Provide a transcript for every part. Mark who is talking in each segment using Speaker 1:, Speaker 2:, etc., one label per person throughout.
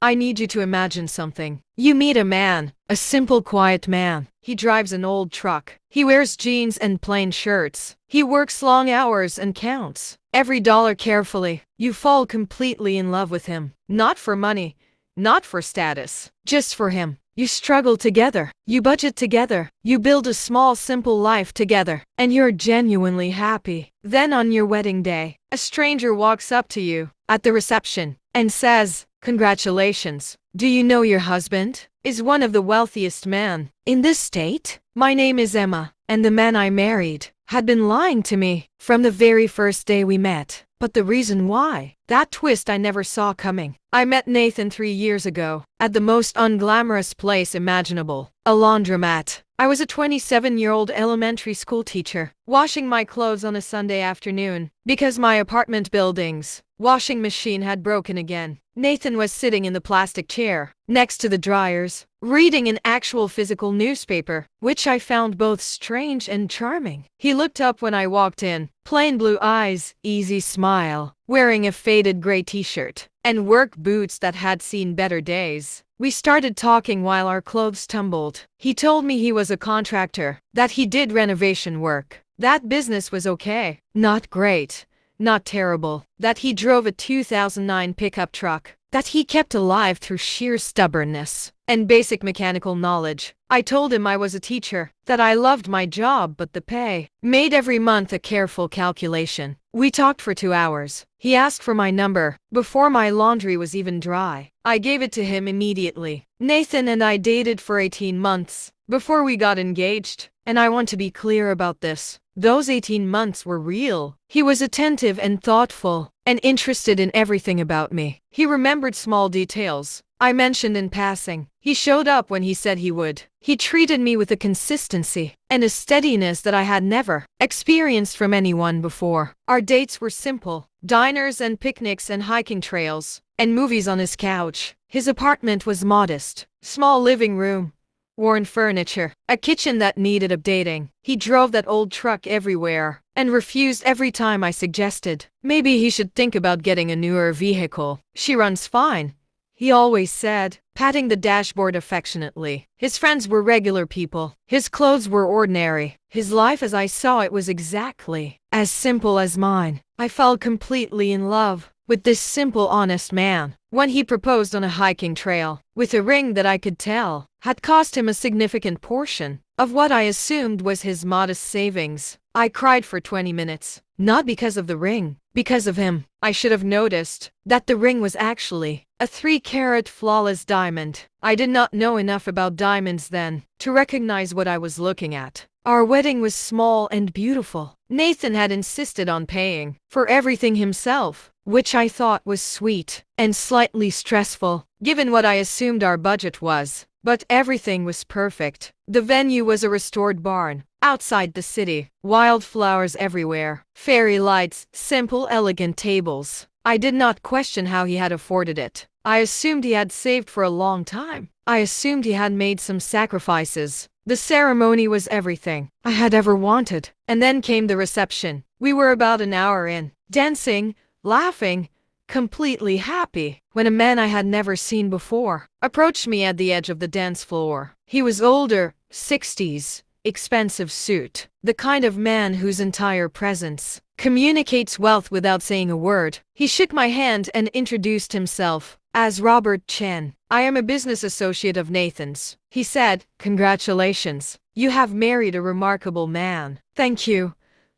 Speaker 1: I need you to imagine something. You meet a man, a simple, quiet man. He drives an old truck. He wears jeans and plain shirts. He works long hours and counts every dollar carefully. You fall completely in love with him. Not for money, not for status, just for him. You struggle together. You budget together. You build a small, simple life together. And you're genuinely happy. Then on your wedding day, a stranger walks up to you at the reception and says, "Congratulations. Do you know your husband is one of the wealthiest men in this state? My name is Emma, and the man I married had been lying to me from the very first day we met. But the reason why? That twist I never saw coming. I met Nathan 3 years ago at the most unglamorous place imaginable, a laundromat. I was a 27-year-old elementary school teacher, washing my clothes on a Sunday afternoon because my apartment building's washing machine had broken again. Nathan was sitting in the plastic chair next to the dryers, reading an actual physical newspaper, which I found both strange and charming. He looked up when I walked in, plain blue eyes, easy smile, wearing a faded gray t-shirt and work boots that had seen better days. We started talking while our clothes tumbled. He told me he was a contractor, that he did renovation work. That business was okay, not great, not terrible. That he drove a 2009 pickup truck that he kept alive through sheer stubbornness and basic mechanical knowledge. I told him I was a teacher, that I loved my job but the pay made every month a careful calculation. We talked for 2 hours. He asked for my number before my laundry was even dry. I gave it to him immediately. Nathan and I dated for 18 months before we got engaged, and I want to be clear about this. Those 18 months were real. He was attentive and thoughtful and interested in everything about me. He remembered small details I mentioned in passing. He showed up when he said he would. He treated me with a consistency and a steadiness that I had never experienced from anyone before. Our dates were simple, diners and picnics and hiking trails, and movies on his couch. His apartment was modest, small living room, worn furniture, a kitchen that needed updating. He drove that old truck everywhere and refused every time I suggested maybe he should think about getting a newer vehicle. "She runs fine," he always said, patting the dashboard affectionately. His friends were regular people. His clothes were ordinary. His life as I saw it was exactly as simple as mine. I fell completely in love with this simple, honest man. When he proposed on a hiking trail, with a ring that I could tell had cost him a significant portion of what I assumed was his modest savings, I cried for 20 minutes. Not because of the ring, because of him. I should have noticed that the ring was actually a 3-carat flawless diamond. I did not know enough about diamonds then to recognize what I was looking at. Our wedding was small and beautiful. Nathan had insisted on paying for everything himself, which I thought was sweet and slightly stressful, given what I assumed our budget was. But everything was perfect. The venue was a restored barn outside the city, wildflowers everywhere, fairy lights, simple, elegant tables. I did not question how he had afforded it. I assumed he had saved for a long time. I assumed he had made some sacrifices. The ceremony was everything I had ever wanted. And then came the reception. We were about an hour in, dancing, laughing, completely happy, when a man I had never seen before approached me at the edge of the dance floor. He was older, 60s, expensive suit, the kind of man whose entire presence communicates wealth without saying a word. He shook my hand and introduced himself as Robert Chen. "I am a business associate of Nathan's," he said. "Congratulations. You have married a remarkable man." "Thank you,"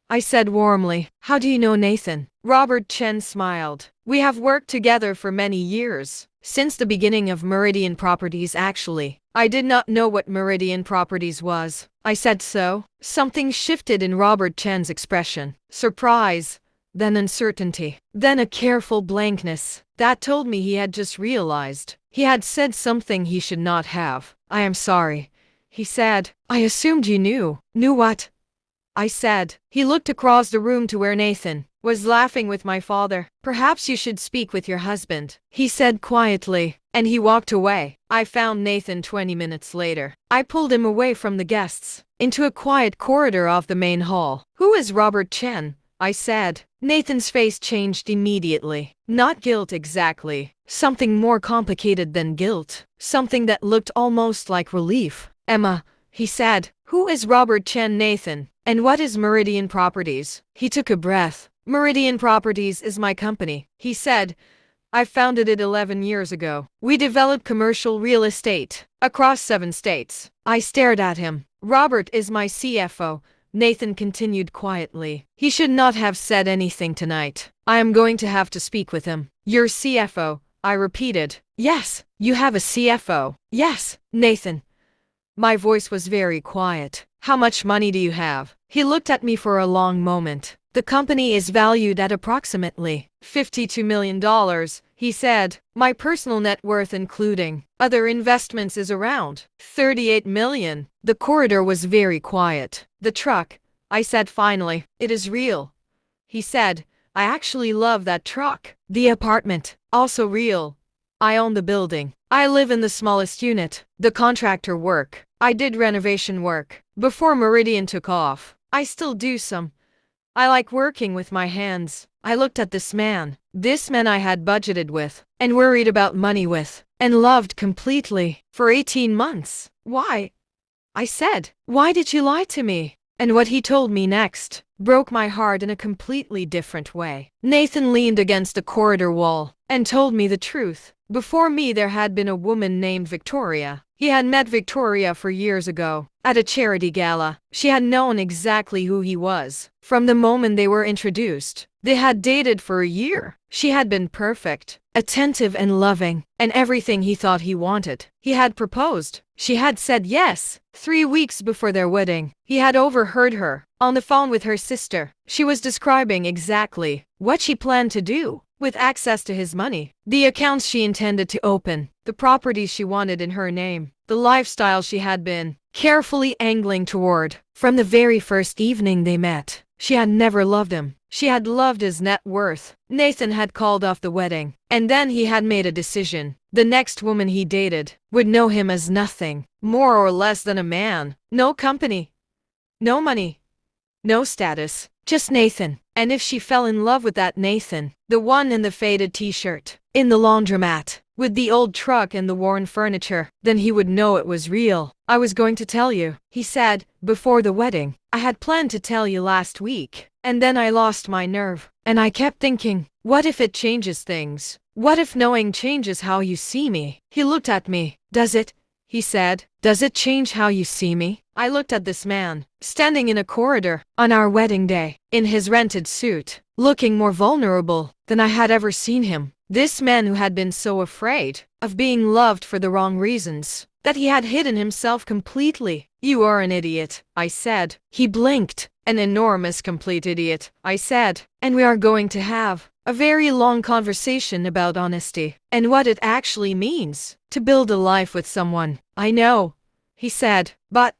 Speaker 1: I said warmly. "How do you know Nathan?" Robert Chen smiled. "We have worked together for many years, since the beginning of Meridian Properties actually." I did not know what Meridian Properties was. I said so. Something shifted in Robert Chen's expression. Surprise, then uncertainty, then a careful blankness that told me he had just realized he had said something he should not have. "I am sorry," he said. "I assumed you knew." "Knew what?" I said. He looked across the room to where Nathan was laughing with my father. "Perhaps you should speak with your husband," he said quietly, and he walked away. I found Nathan 20 minutes later. I pulled him away from the guests into a quiet corridor off the main hall. "Who is Robert Chen?" I said. Nathan's face changed immediately. Not guilt exactly, something more complicated than guilt, something that looked almost like relief. Emma, he said, who is Robert Chen Nathan, and what is Meridian Properties? He took a breath. Meridian Properties is my company, he said. I founded it 11 years ago. We develop commercial real estate across 7 states. I stared at him. Robert is my CFO, Nathan continued quietly. He should not have said anything tonight. I am going to have to speak with him. Your CFO, I repeated. Yes, you have a CFO. Yes, Nathan. My voice was very quiet. How much money do you have? He looked at me for a long moment. The company is valued at approximately $52 million, he said. My personal net worth including other investments is around $38 million. The corridor was very quiet. The truck, I said finally. It is real, he said. I actually love that truck. The apartment, also real. I own the building. I live in the smallest unit. The contractor work. I did renovation work before Meridian took off. I still do some. I like working with my hands. I looked at this man I had budgeted with, and worried about money with, and loved completely, for 18 months. Why? I said, why did you lie to me? And what he told me next broke my heart in a completely different way. Nathan leaned against the corridor wall and told me the truth. Before me there had been a woman named Victoria. He had met Victoria for years ago, at a charity gala. She had known exactly who he was from the moment they were introduced. They had dated for a year. She had been perfect, attentive and loving, and everything he thought he wanted. He had proposed. She had said yes. 3 weeks before their wedding, he had overheard her, on the phone with her sister. She was describing exactly what she planned to do with access to his money, the accounts she intended to open, the properties she wanted in her name, the lifestyle she had been carefully angling toward. From the very first evening they met, she had never loved him. She had loved his net worth. Nathan had called off the wedding, and then he had made a decision. The next woman he dated would know him as nothing more or less than a man. No company, no money, no status, just Nathan. And if she fell in love with that Nathan, the one in the faded t-shirt, in the laundromat, with the old truck and the worn furniture, then he would know it was real. I was going to tell you, he said, before the wedding. I had planned to tell you last week, and then I lost my nerve. And I kept thinking, what if it changes things? What if knowing changes how you see me? He looked at me. Does it? He said. Does it change how you see me? I looked at this man, standing in a corridor, on our wedding day, in his rented suit, looking more vulnerable than I had ever seen him. This man who had been so afraid of being loved for the wrong reasons, that he had hidden himself completely. You are an idiot, I said. He blinked. An enormous complete idiot, I said. And we are going to have a very long conversation about honesty, and what it actually means to build a life with someone. I know, he said, but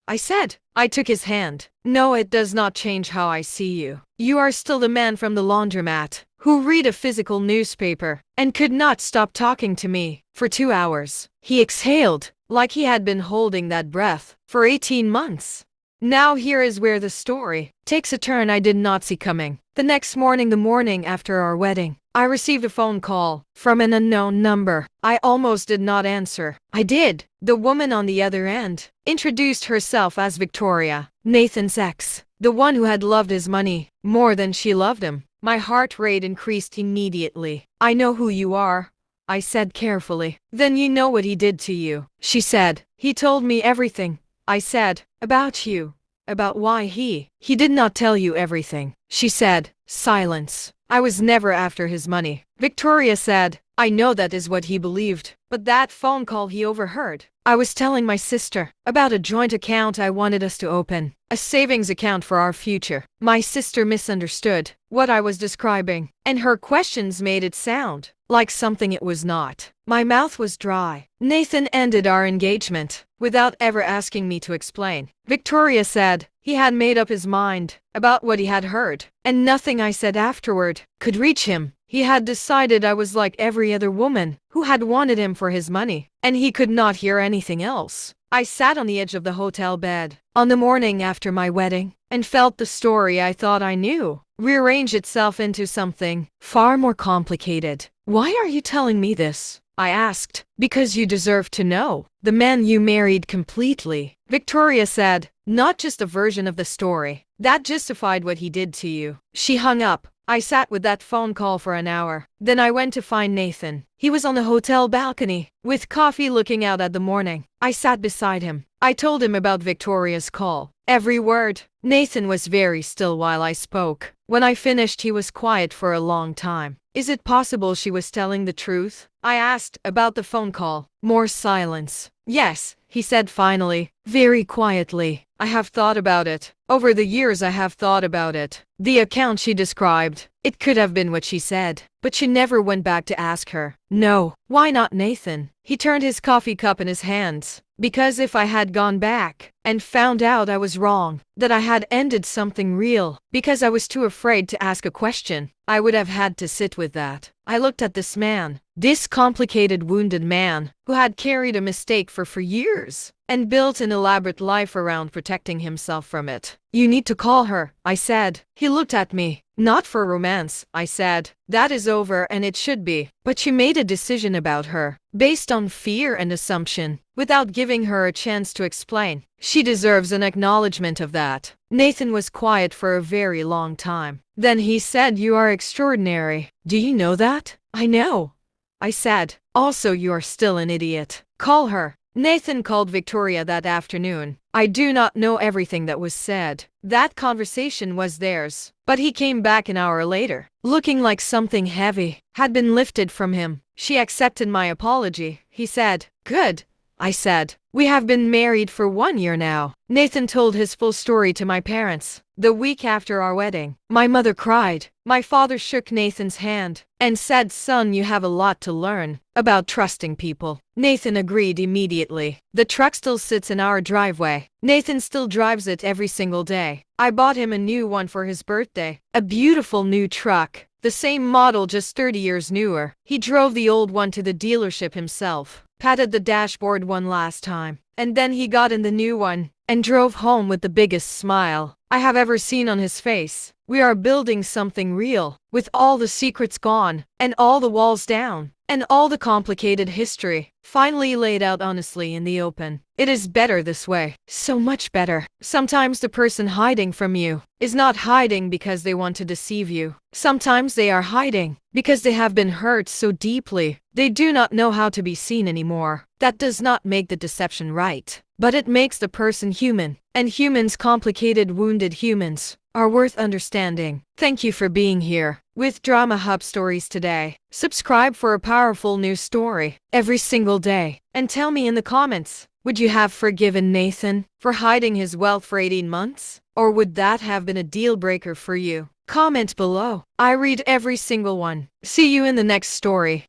Speaker 1: I said. I took his hand. No, it does not change how I see you. You are still the man from the laundromat, who read a physical newspaper, and could not stop talking to me for 2 hours. He exhaled, like he had been holding that breath for 18 months. Now here is where the story takes a turn I did not see coming. The next morning, the morning after our wedding, I received a phone call from an unknown number. I almost did not answer. I did. The woman on the other end introduced herself as Victoria, Nathan's ex, the one who had loved his money more than she loved him. My heart rate increased immediately. I know who you are, I said carefully. Then you know what he did to you, she said. He told me everything, I said, about you, about why he did not tell you everything, she said. Silence. I was never after his money, Victoria said. I know that is what he believed, but that phone call he overheard. I was telling my sister about a joint account I wanted us to open, a savings account for our future. My sister misunderstood what I was describing, and her questions made it sound like something it was not. My mouth was dry. Nathan ended our engagement without ever asking me to explain. Victoria said he had made up his mind about what he had heard, and nothing I said afterward could reach him. He had decided I was like every other woman who had wanted him for his money, and he could not hear anything else. I sat on the edge of the hotel bed on the morning after my wedding and felt the story I thought I knew. rearrange itself into something far more complicated. Why are you telling me this? I asked. Because you deserve to know. The man you married completely. Victoria said, not just a version of the story. That justified what he did to you. She hung up. I sat with that phone call for an hour. Then I went to find Nathan. He was on the hotel balcony, with coffee looking out at the morning. I sat beside him. I told him about Victoria's call. Every word. Nathan was very still while I spoke. When I finished, he was quiet for a long time. Is it possible she was telling the truth? I asked about the phone call. More silence. Yes, he said finally, very quietly. I have thought about it. Over the years I have thought about it. The account she described. It could have been what she said. But she never went back to ask her. No. Why not, Nathan? He turned his coffee cup in his hands. Because if I had gone back and found out I was wrong, that I had ended something real, because I was too afraid to ask a question, I would have had to sit with that. I looked at this man, this complicated wounded man, who had carried a mistake for years, and built an elaborate life around protecting himself from it. You need to call her, I said. He looked at me. Not for romance, I said. That is over and it should be. But you made a decision about her, based on fear and assumption, without giving her a chance to explain. She deserves an acknowledgement of that. Nathan was quiet for a very long time. Then he said, you are extraordinary. Do you know that? I know, I said. Also, you are still an idiot. Call her. Nathan called Victoria that afternoon. I do not know everything that was said. That conversation was theirs. But he came back an hour later, looking like something heavy had been lifted from him. She accepted my apology, he said. Good, I said. We have been married for 1 year now. Nathan told his full story to my parents. The week after our wedding, my mother cried. My father shook Nathan's hand and said, son, you have a lot to learn about trusting people. Nathan agreed immediately. The truck still sits in our driveway. Nathan still drives it every single day. I bought him a new one for his birthday. A beautiful new truck. The same model, just 30 years newer. He drove the old one to the dealership himself, patted the dashboard one last time, and then he got in the new one and drove home with the biggest smile I have ever seen on his face. We are building something real, with all the secrets gone, and all the walls down, and all the complicated history finally laid out honestly in the open. It is better this way, so much better. Sometimes the person hiding from you is not hiding because they want to deceive you. Sometimes they are hiding because they have been hurt so deeply, they do not know how to be seen anymore. That does not make the deception right, but it makes the person human. And humans, complicated, wounded humans, are worth understanding. Thank you for being here with Drama Hub Stories today. Subscribe for a powerful new story every single day. And tell me in the comments, would you have forgiven Nathan for hiding his wealth for 18 months? Or would that have been a deal breaker for you? Comment below. I read every single one. See you in the next story.